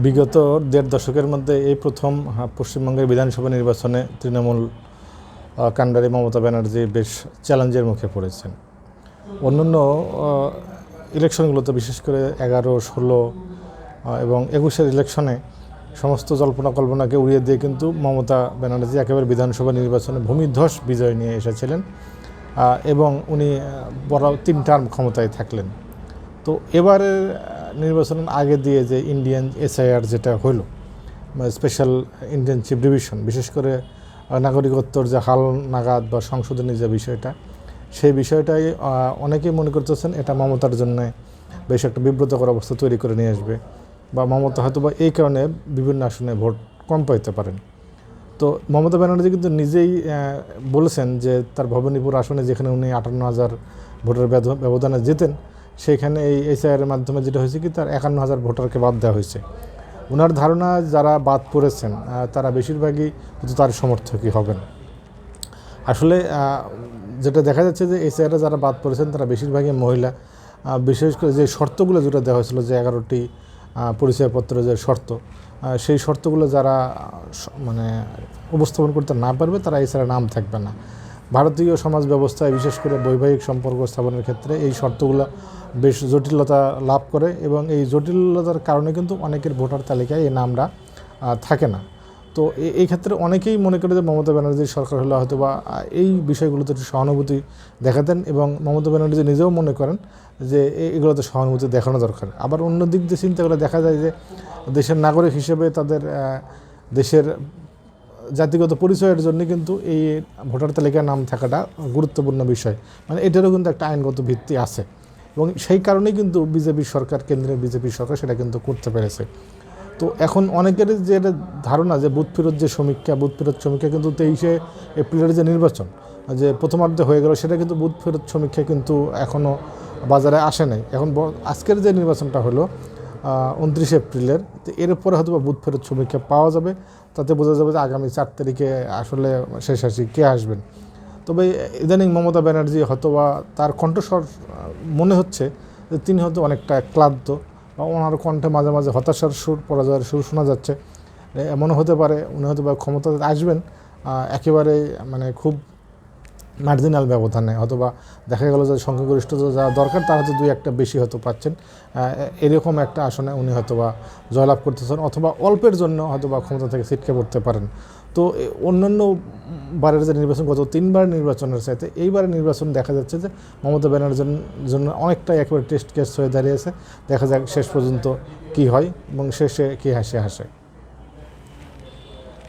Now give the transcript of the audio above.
বিগত দেড় দশকের মধ্যে এই প্রথম পশ্চিমবঙ্গের বিধানসভা নির্বাচনে তৃণমূল কাণ্ডারি মমতা ব্যানার্জি বেশ চ্যালেঞ্জের মুখে পড়েছেন। অন্যান্য ইলেকশনগুলোতে বিশেষ করে 11, 16 এবং 21-এর ইলেকশনে সমস্ত জল্পনা কল্পনাকে উড়িয়ে দিয়ে কিন্তু মমতা ব্যানার্জি একেবারে বিধানসভা নির্বাচনে ভূমিধ্বস বিজয় নিয়ে এসেছিলেন এবং উনি বড় 3 টার্ম ক্ষমতায় থাকলেন। তো এবারের নির্বাচনের আগে দিয়ে যে ইন্ডিয়ান SIR যেটা হলো, স্পেশাল ইন্টেনসিভ রিভিশন, বিশেষ করে নাগরিকত্বর যে হাল নাগাদ বা সংশোধনী যে বিষয়টা, সেই বিষয়টাই অনেকেই মনে করতেছেন এটা মমতার জন্য বেশ একটা বিব্রতকর অবস্থা তৈরি করে নিয়ে আসবে, বা মমতা হয়তো বা এই কারণে বিভিন্ন আসনে ভোট কম পাইতে পারেন। তো মমতা ব্যানার্জি কিন্তু নিজেই বলেছেন যে তার ভবানীপুর আসনে যেখানে উনি 58,000 ভোটের ব্যবধানে জেতেন, সেইখানে এই SIR-এর মাধ্যমে যেটা হয়েছে কি তার 51,000 ভোটারকে বাদ দেওয়া হয়েছে। ওনার ধারণা যারা বাদ পড়েছেন তারা বেশিরভাগই কিন্তু তার সমর্থকই হবেন। আসলে যেটা দেখা যাচ্ছে যে SIR-এ যারা বাদ পড়েছেন তারা বেশিরভাগই মহিলা। বিশেষ করে যে শর্তগুলো যেটা দেওয়া হয়েছিল, যে 11টি পরিচয়পত্রের যে শর্ত, সেই শর্তগুলো যারা মানে উপস্থাপন করতে না পারবে তারা SIR-এ নাম থাকবে না। ভারতীয় সমাজ ব্যবস্থায় বিশেষ করে বৈবাহিক সম্পর্ক স্থাপনের ক্ষেত্রে এই শর্তগুলো বেশ জটিলতা লাভ করে, এবং এই জটিলতার কারণে কিন্তু অনেকের ভোটার তালিকায় এই নামটা থাকে না। তো এই ক্ষেত্রে অনেকেই মনে করে যে মমতা ব্যানার্জির সরকার হলে হয়তো বা এই বিষয়গুলোতে একটু সহানুভূতি দেখাতেন, এবং মমতা ব্যানার্জি নিজেও মনে করেন যে এগুলোতে সহানুভূতি দেখানো দরকার। আবার অন্য দিক দিয়ে চিন্তা করে দেখা যায় যে দেশের নাগরিক হিসেবে তাদের দেশের জাতিগত পরিচয়ের জন্য কিন্তু এই ভোটার তালিকায় নাম থাকাটা গুরুত্বপূর্ণ বিষয়, মানে এটারও কিন্তু একটা আইনগত ভিত্তি আছে, এবং সেই কারণেই কিন্তু বিজেপি সরকার, কেন্দ্রের বিজেপি সরকার সেটা কিন্তু করতে পেরেছে। তো এখন অনেকের যে ধারণা যে বুথ ফেরত সমীক্ষা কিন্তু 23শে এপ্রিলের যে নির্বাচন যে প্রথমার্ধে হয়ে গেল, সেটা কিন্তু বুথ ফেরত সমীক্ষা কিন্তু এখনও বাজারে আসে নাই। এখন আজকের যে নির্বাচনটা হলো 29শে এপ্রিলের, তো এরপরে হয়তো বুথ ফেরত সমীক্ষা পাওয়া যাবে, তাতে বোঝা যাবে যে আগামী 4 তারিখে আসলে শেষাশি কে আসবেন। তবে ইদানিং মমতা ব্যানার্জি হয়তোবা তার কণ্ঠস্বর মনে হচ্ছে যে তিনি হয়তো অনেকটা ক্লান্ত, বা ওনার কণ্ঠে মাঝে মাঝে হতাশার সুর, পরাজয়ের সুর শোনা যাচ্ছে। এমনও হতে পারে উনি হয়তো বা ক্ষমতাতে আসবেন একেবারে মানে খুব মার্জিনাল ব্যবধানে, অথবা দেখা গেল যে সংখ্যাগরিষ্ঠতা যা দরকার তার হয়তো 2-1টা বেশি হয়তো পাচ্ছেন, এরকম একটা আসনে উনি হয়তোবা জয়লাভ করতেছেন, অথবা অল্পের জন্য হয়তোবা ক্ষমতা থেকে ছিটকে পড়তে পারেন। তো অন্যান্য বারের যে নির্বাচন, গত 3বার নির্বাচনের চাইতে এইবারের নির্বাচন দেখা যাচ্ছে যে মমতা ব্যানার্জির জন্য অনেকটাই একেবারে টেস্ট কেস হয়ে দাঁড়িয়েছে। দেখা যাক শেষ পর্যন্ত কি হয় এবং শেষে কী হাসে।